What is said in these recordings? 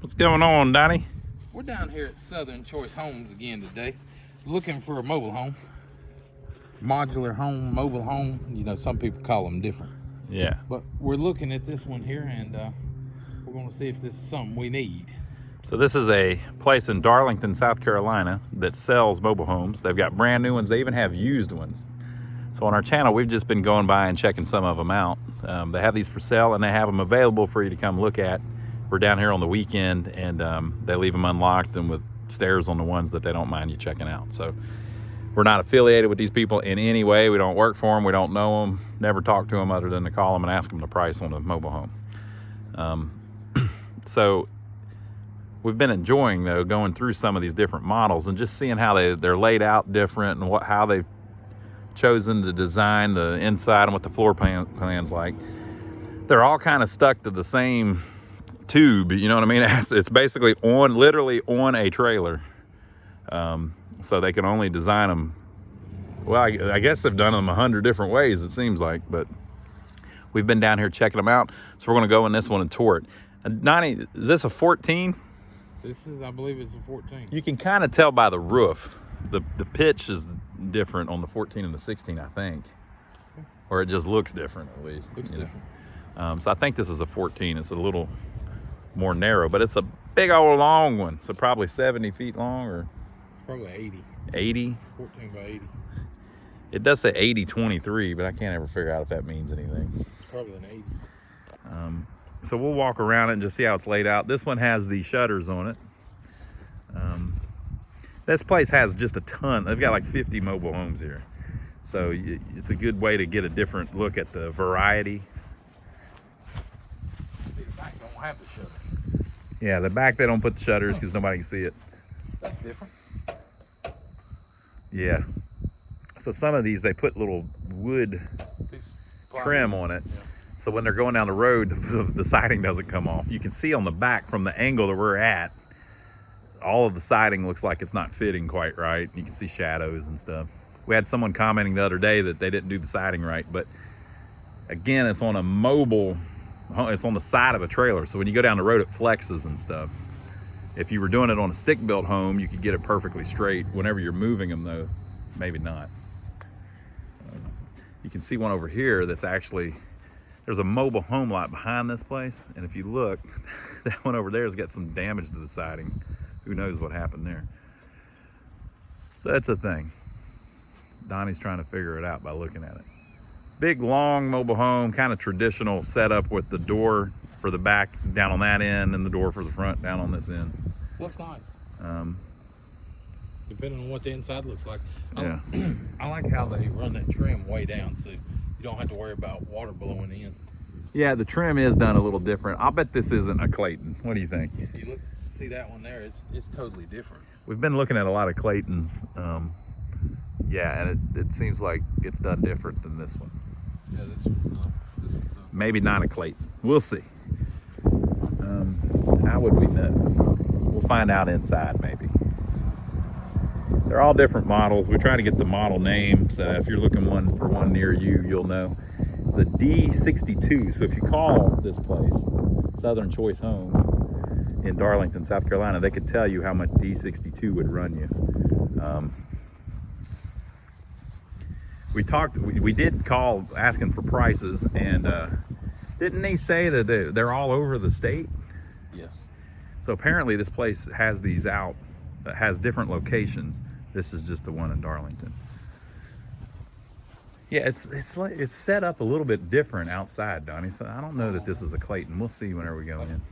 What's going on, Donnie? We're down here at Southern Choice Homes again today, looking for a mobile home. Modular home, mobile home, you know, some people call them different. Yeah. But we're looking at this one here, and we're going to see if this is something we need. So this is a place in Darlington, South Carolina that sells mobile homes. They've got brand new ones. They even have used ones. So on our channel, we've just been going by and checking some of them out. They have these for sale, and they have them available for you to come look at. We're down here on the weekend, and they leave them unlocked and with stairs on the ones that they don't mind you checking out. So we're not affiliated with these people in any way. We don't work for them. We don't know them. Never talk to them other than to call them and ask them the price on a mobile home. So we've been enjoying, though, going through some of these different models and just seeing how they're laid out different and how they've chosen to design the inside and what the floor plan's like. They're all kind of stuck to the same tube, you know what I mean? It's basically literally on a trailer. So they can only design them, well, I guess they've done them 100 different ways, it seems like, but we've been down here checking them out. So we're gonna go in this one and tour it. And Donnie, is this a 14? This is, I believe it's a 14. You can kind of tell by the roof. The pitch is different on the 14 and the 16, I think. Or it just looks different, at least. Looks different. So I think this is a 14. It's a little more narrow, but it's a big old long one. So probably 70 feet long, or probably 80. 80? 14 by 80. It does say 80-23, but I can't ever figure out if that means anything. It's probably an 80. So we'll walk around it and just see how it's laid out. This one has the shutters on it. This place has just a ton. They've got like 50 mobile homes here. So it's a good way to get a different look at the variety. The back don't have the shutters. Yeah, the back they don't put the shutters because nobody can see it. That's different. Yeah. So some of these, they put little wood trim on it. Yeah. So when they're going down the road, the siding doesn't come off. You can see on the back from the angle that we're at, all of the siding looks like it's not fitting quite right. You can see shadows and stuff. We had someone commenting the other day that they didn't do the siding right, but again, it's on a mobile, it's on the side of a trailer. So when you go down the road, it flexes and stuff. If you were doing it on a stick-built home, you could get it perfectly straight. Whenever you're moving them, though, maybe not. You can see one over here that's actually, there's a mobile home lot behind this place, and if you look, that one over there has got some damage to the siding. Who knows what happened there? So that's a thing. Donnie's trying to figure it out by looking at it. Big, long mobile home, kind of traditional setup with the door for the back down on that end and the door for the front down on this end. Looks nice. Um, Depending on what the inside looks like. Yeah. I like how they run that trim way down so you don't have to worry about water blowing in. Yeah, the trim is done a little different. I'll bet this isn't a Clayton. What do you think? If you look, see that one there, it's totally different. We've been looking at a lot of Claytons. Yeah, and it seems like it's done different than this one. Yeah, this one. Maybe not a Clayton. We'll see. How would we know? We'll find out inside, maybe. They're all different models. We try to get the model names. If you're looking for one near you, you'll know. It's a D62. So if you call this place Southern Choice Homes in Darlington, South Carolina, they could tell you how much D62 would run you. We did call asking for prices, and didn't they say that they're all over the state? Yes. So apparently this place has these out, has different locations. This is just the one in Darlington. Yeah, it's set up a little bit different outside, Donnie. So I don't know that this is a Clayton. We'll see whenever we go in.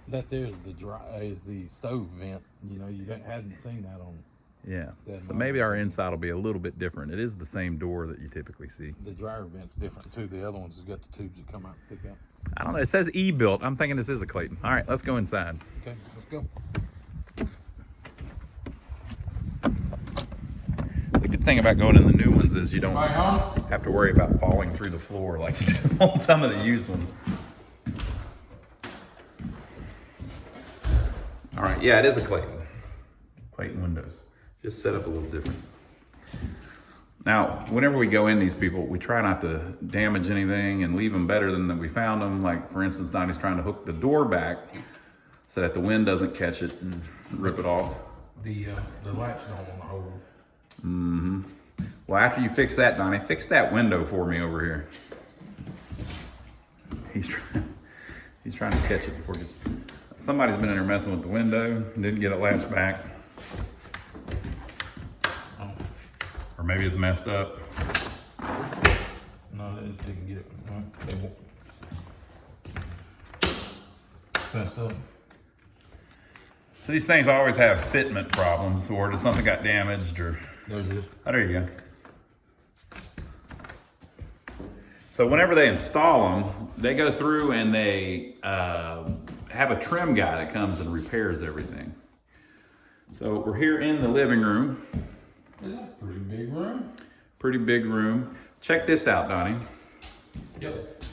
That there's the stove vent. You know, you hadn't seen that on. Yeah. So maybe our inside will be a little bit different. It is the same door that you typically see. The dryer vent's different too. The other ones has got the tubes that come out and stick out. I don't know. It says E-built. I'm thinking this is a Clayton. All right, let's go inside. Okay, let's go. The good thing about going in the new ones is you don't have to worry about falling through the floor like you do on some of the used ones. All right, yeah, it is a Clayton. Clayton windows. Just set up a little different. Now, whenever we go in these people, we try not to damage anything and leave them better than we found them. Like, for instance, Donnie's trying to hook the door back so that the wind doesn't catch it and rip it off. The latch don't want to hold. Mm-hmm. Well, after you fix that, Donnie, fix that window for me over here. He's trying to catch it before it gets... Somebody's been in there messing with the window, didn't get it latched back. Oh. Or maybe it's messed up. No, they didn't get it. They won't. Messed up. So these things always have fitment problems, or did something got damaged, or... There it is. Oh, there you go. So whenever they install them, they go through and they have a trim guy that comes and repairs everything. So we're here in the living room. It's a pretty big room. Pretty big room. Check this out, Donnie. Yep.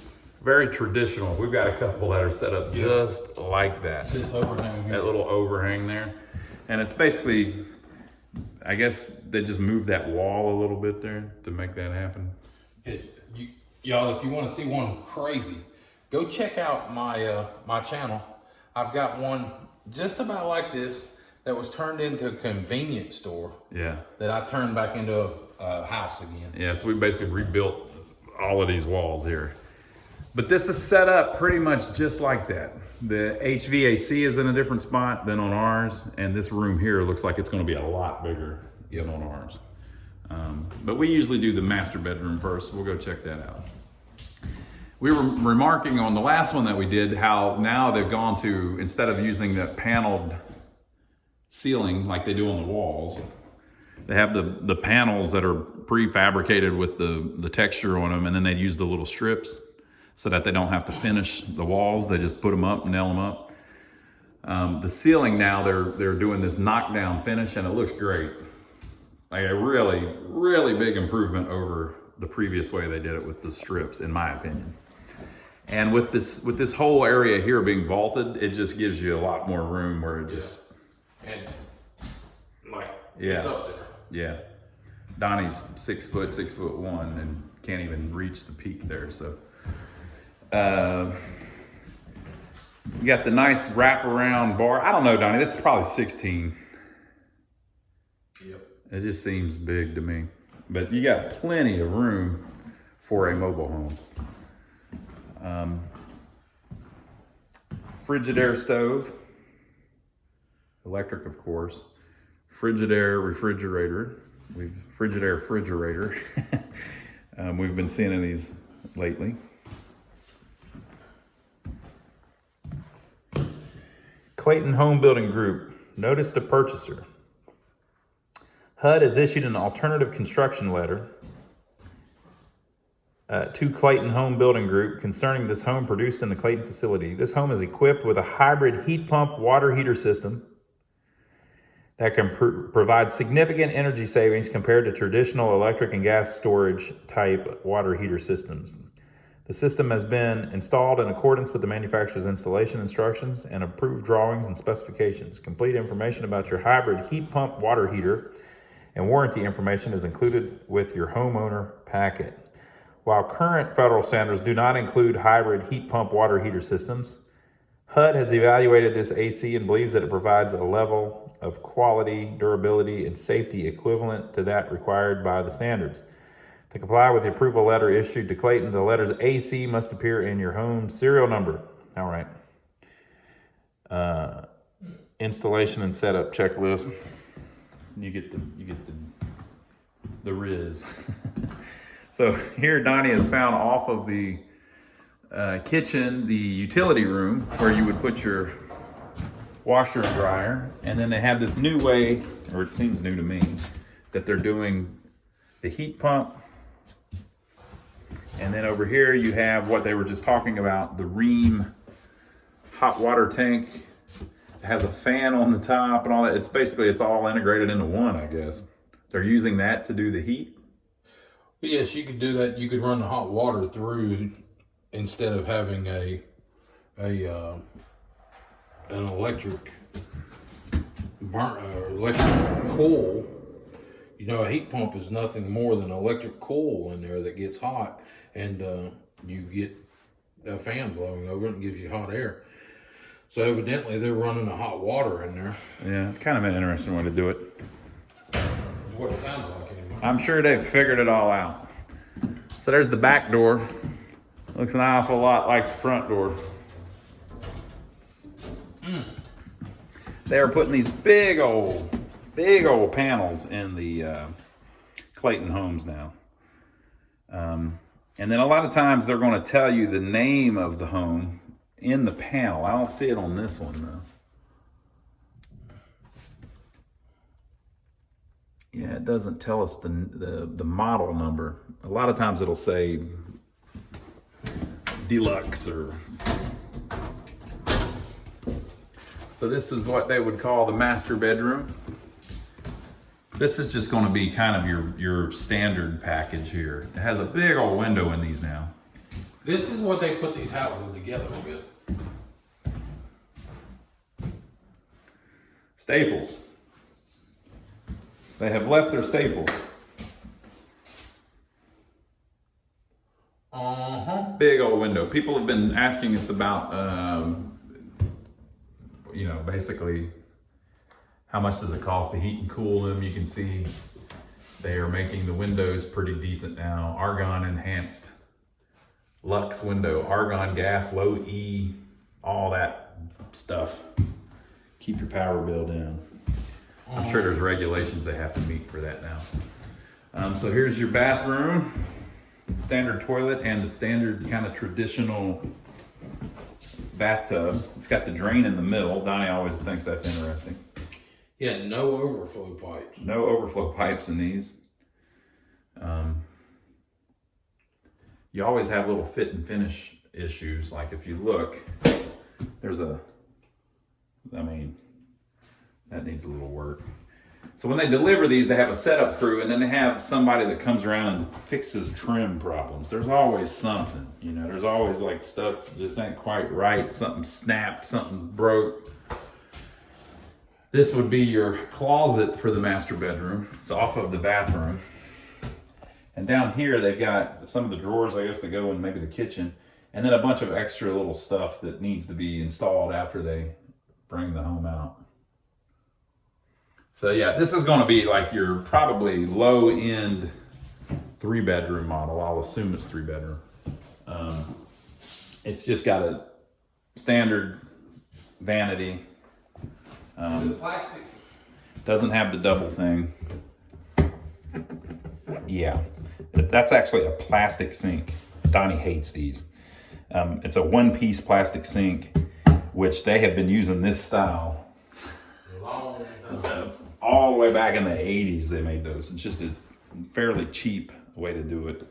Very traditional. We've got a couple that are set up just like that. This overhang here. That little overhang there. And it's basically, I guess they just moved that wall a little bit there to make that happen. Y'all, if you want to see one crazy, go check out my my channel. I've got one just about like this that was turned into a convenience store. Yeah. That I turned back into a house again. Yeah, so we basically rebuilt all of these walls here. But this is set up pretty much just like that. The HVAC is in a different spot than on ours, and this room here looks like it's going to be a lot bigger than on ours. But we usually do the master bedroom first. We'll go check that out. We were remarking on the last one that we did how now they've gone to, instead of using that paneled ceiling like they do on the walls, they have the panels that are prefabricated with the texture on them, and then they use the little strips so that they don't have to finish the walls. They just put them up, nail them up. The ceiling now, they're doing this knockdown finish, and it looks great. Like a really, really big improvement over the previous way they did it with the strips, in my opinion. And with this whole area here being vaulted, it just gives you a lot more room where it just... And like, yeah. it's up there. Yeah. Donnie's 6'1" and can't even reach the peak there, so. You got the nice wraparound bar. I don't know, Donnie, this is probably 16. Yep. It just seems big to me. But you got plenty of room for a mobile home. Frigidaire stove. Electric, of course. Frigidaire refrigerator. Frigidaire refrigerator. We've been seeing these lately. Clayton Home Building Group. Notice to purchaser. HUD has issued an alternative construction letter to Clayton Home Building Group concerning this home produced in the Clayton facility. This home is equipped with a hybrid heat pump water heater system that can provide significant energy savings compared to traditional electric and gas storage type water heater systems. The system has been installed in accordance with the manufacturer's installation instructions and approved drawings and specifications. Complete information about your hybrid heat pump water heater and warranty information is included with your homeowner packet. While current federal standards do not include hybrid heat pump water heater systems, HUD has evaluated this AC and believes that it provides a level of quality, durability, and safety equivalent to that required by the standards. To comply with the approval letter issued to Clayton, the letters AC must appear in your home serial number. All right. Installation and setup checklist. You get the Riz. So here Donnie has found off of the kitchen the utility room where you would put your washer and dryer, and then they have this new way, or it seems new to me, that they're doing the heat pump. And then over here you have what they were just talking about, the Ream hot water tank. It has a fan on the top and all that. It's all integrated into one, I guess. They're using that to do the heat. Yes, you could do that. You could run the hot water through instead of having an electric coil. You know, a heat pump is nothing more than an electric coil in there that gets hot, and you get a fan blowing over it and gives you hot air. So evidently they're running the hot water in there. Yeah, it's kind of an interesting way to do it. Is what it sounds like anyway. I'm sure they've figured it all out. So there's the back door. Looks an awful lot like the front door. They are putting these big old panels in the Clayton homes now. And then a lot of times they're going to tell you the name of the home in the panel. I don't see it on this one though. Yeah, it doesn't tell us the model number. A lot of times it'll say deluxe or. So this is what they would call the master bedroom. This is just going to be kind of your standard package here. It has a big old window in these now. This is what they put these houses together with. Staples. They have left their staples. Big old window. People have been asking us about, basically how much does it cost to heat and cool them. You can see they are making the windows pretty decent now. Argon enhanced Lux window, argon gas, low E, all that stuff. Keep your power bill down. I'm sure there's regulations they have to meet for that now. So here's your bathroom, standard toilet, and the standard kind of traditional bathtub. It's got the drain in the middle. Donnie always thinks that's interesting. Yeah, no overflow pipes. No overflow pipes in these. You always have little fit and finish issues. Like if you look, there's that needs a little work. So when they deliver these, they have a setup crew, and then they have somebody that comes around and fixes trim problems. There's always something, there's always like stuff just ain't quite right. Something snapped, something broke. This would be your closet for the master bedroom. It's off of the bathroom. And down here, they've got some of the drawers, I guess, that go in maybe the kitchen, and then a bunch of extra little stuff that needs to be installed after they bring the home out. So yeah, this is going to be like your probably low-end 3-bedroom model. I'll assume it's 3-bedroom. It's just got a standard vanity. Is it plastic? Doesn't have the double thing. Yeah, that's actually a plastic sink. Donnie hates these. It's a one-piece plastic sink, which they have been using this style all the way back in the 80s. They made those. It's just a fairly cheap way to do it.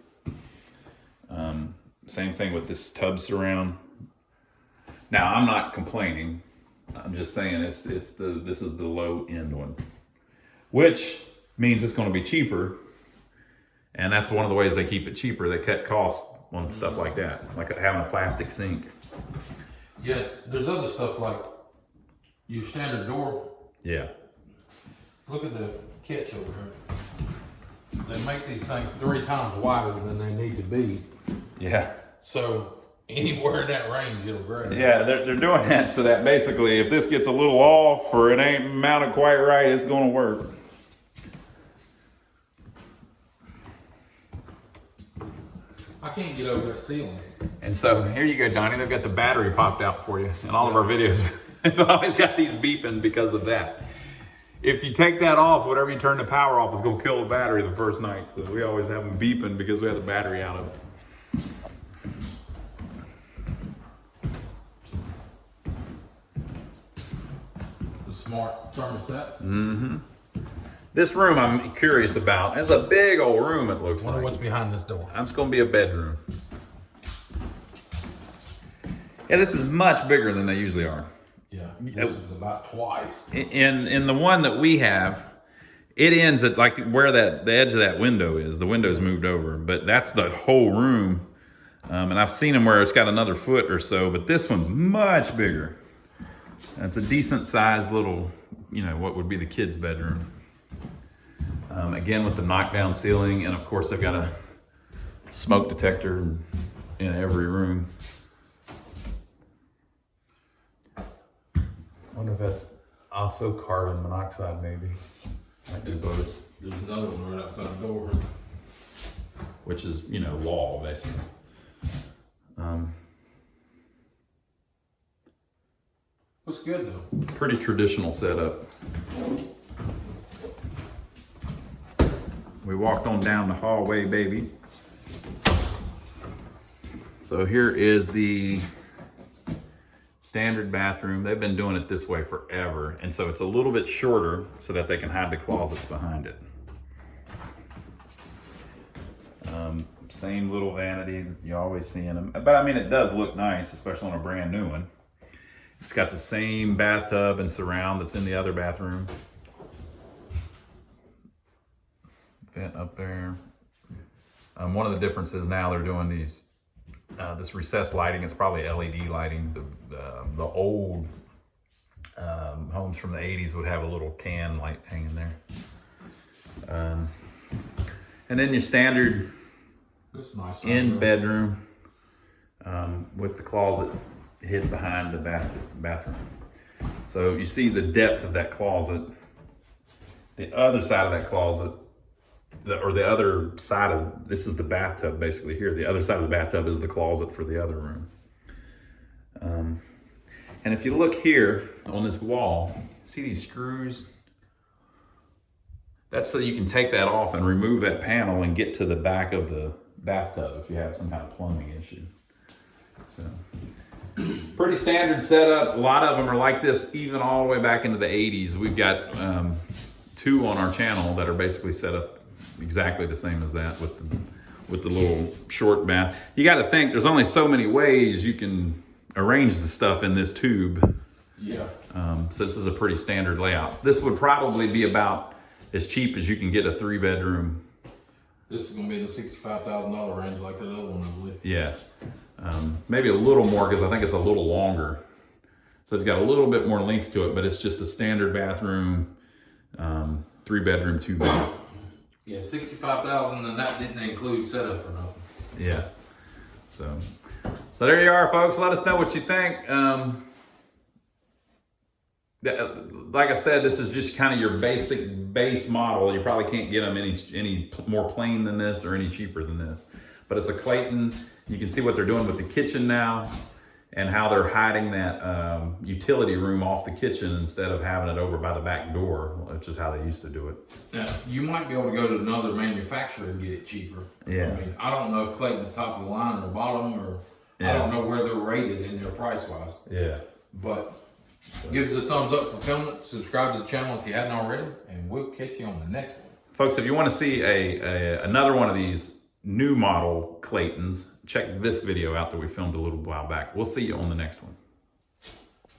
Same thing with this tub surround. Now, I'm not complaining. I'm just saying this is the low end one, which means it's going to be cheaper. And that's one of the ways they keep it cheaper. They cut costs on stuff like that, like having a plastic sink. Yeah, there's other stuff like your standard door. Yeah. Look at the catch over here. They make these things 3 times wider than they need to be. Yeah. So anywhere in that range, it'll grab. Yeah, they're doing that so that basically if this gets a little off or it ain't mounted quite right, it's going to work. I can't get over that ceiling. And so here you go, Donnie. They've got the battery popped out for you in all of our videos. They've always got these beeping because of that. If you take that off, whatever you turn the power off is going to kill the battery the first night. So we always have them beeping because we have the battery out of it. The smart thermostat. Mm-hmm. This room I'm curious about. It's a big old room, it looks Wonder like. what's behind this door. It's going to be a bedroom. Yeah, this is much bigger than they usually are. Yeah, this is about twice. In the one that we have, it ends at like where the edge of that window is. The window's moved over, but that's the whole room. And I've seen them where it's got another foot or so, but this one's much bigger. And it's a decent sized little, what would be the kids' bedroom. Again, with the knockdown ceiling, and of course they've got a smoke detector in every room. wonder if that's also carbon monoxide, maybe. Might do both. There's another one right outside the door. Which is, you know, law, basically. Looks good though. Pretty traditional setup. We walked on down the hallway, baby. So here is the standard bathroom. They've been doing it this way forever. And so it's a little bit shorter so that they can hide the closets behind it. Same little vanity that you always see in them. But I mean, it does look nice, especially on a brand new one. It's got the same bathtub and surround that's in the other bathroom. Vent up there. One of the differences now, they're doing these this recessed lighting. It's probably LED lighting. The old homes from the 80s would have a little can light hanging there. And then your standard Nice in bedroom with the closet hidden behind the bathroom. So you see the depth of that closet. The other side of that closet, the other side of, this is the bathtub basically here. The other side of the bathtub is the closet for the other room. And if you look here on this wall, see these screws? That's so you can take that off and remove that panel and get to the back of the bathtub if you have some kind of plumbing issue. So pretty standard setup. A lot of them are like this, even all the way back into the 80s. We've got two on our channel that are basically set up exactly the same as that with the little short bath. You got to think there's only so many ways you can arrange the stuff in this tube. Yeah. So this is a pretty standard layout. This would probably be about as cheap as you can get a 3-bedroom. This is gonna be in the $65,000 range like that other one, I believe. Yeah, maybe a little more because I think it's a little longer. So it's got a little bit more length to it, but it's just a standard bathroom, 3-bedroom, 2-bath. Yeah, $65,000, and that didn't include setup or nothing. Yeah. So there you are, folks. Let us know what you think. Like I said, this is just kind of your basic base model. You probably can't get them any more plain than this or any cheaper than this. But it's a Clayton. You can see what they're doing with the kitchen now and how they're hiding that utility room off the kitchen instead of having it over by the back door, which is how they used to do it. Now, you might be able to go to another manufacturer and get it cheaper. Yeah. I mean, I don't know if Clayton's top of the line or bottom, or Yeah. I don't know where they're rated in their price wise. Yeah. But give us a thumbs up for filming it. Subscribe to the channel if you hadn't already, and we'll catch you on the next one. Folks, if you want to see another one of these new model Claytons, check this video out that we filmed a little while back. We'll see you on the next one.